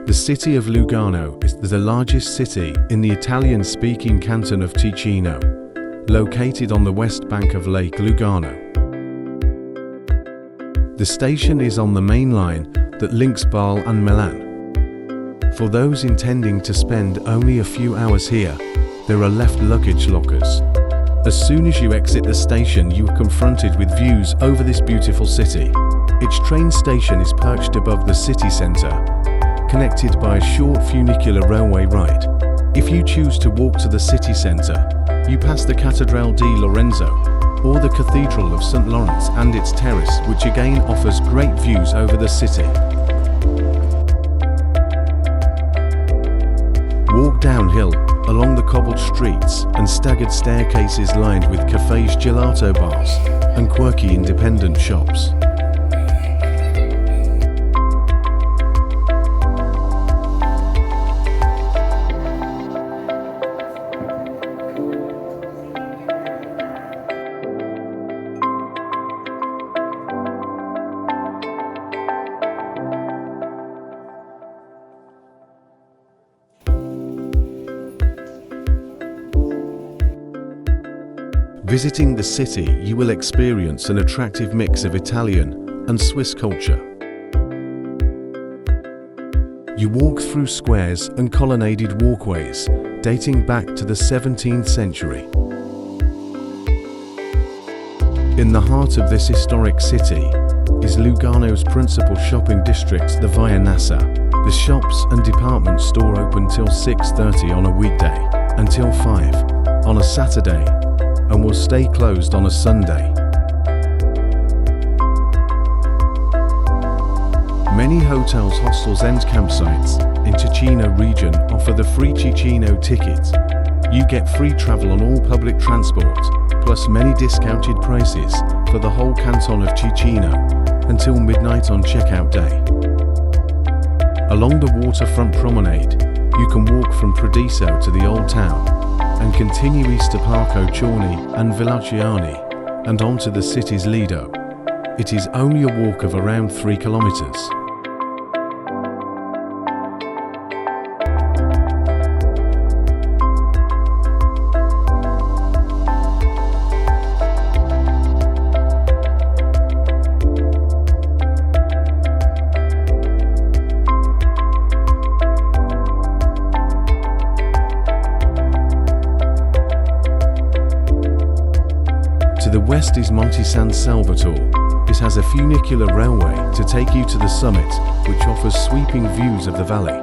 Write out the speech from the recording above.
The city of Lugano is the largest city in the Italian-speaking canton of Ticino, located on the west bank of Lake Lugano. The station is on the main line that links Bari and Milan. For those intending to spend only a few hours here, there are left luggage lockers. As soon as you exit the station, you are confronted with views over this beautiful city. Its train station is perched above the city centre, connected by a short funicular railway ride. If you choose to walk to the city centre, you pass the Cattedrale di Lorenzo, or the Cathedral of St. Lawrence and its terrace, which again offers great views over the city. Walk downhill, along the cobbled streets and staggered staircases lined with cafes, gelato bars, and quirky independent shops. Visiting the city, you will experience an attractive mix of Italian and Swiss culture. You walk through squares and colonnaded walkways dating back to the 17th century. In the heart of this historic city is Lugano's principal shopping district, the Via Nassa. The shops and department store open till 6:30 on a weekday, until 5 on a Saturday, and will stay closed on a Sunday. Many hotels, hostels and campsites in Ticino region offer the free Ticino ticket. You get free travel on all public transport, plus many discounted prices for the whole canton of Ticino until midnight on checkout day. Along the waterfront promenade, you can walk from Paradiso to the Old Town and continue east to Parco Ciorni and Villaciani and onto the city's Lido. It is only a walk of around 3 kilometers. To the west is Monte San Salvatore. It has a funicular railway to take you to the summit, which offers sweeping views of the valley.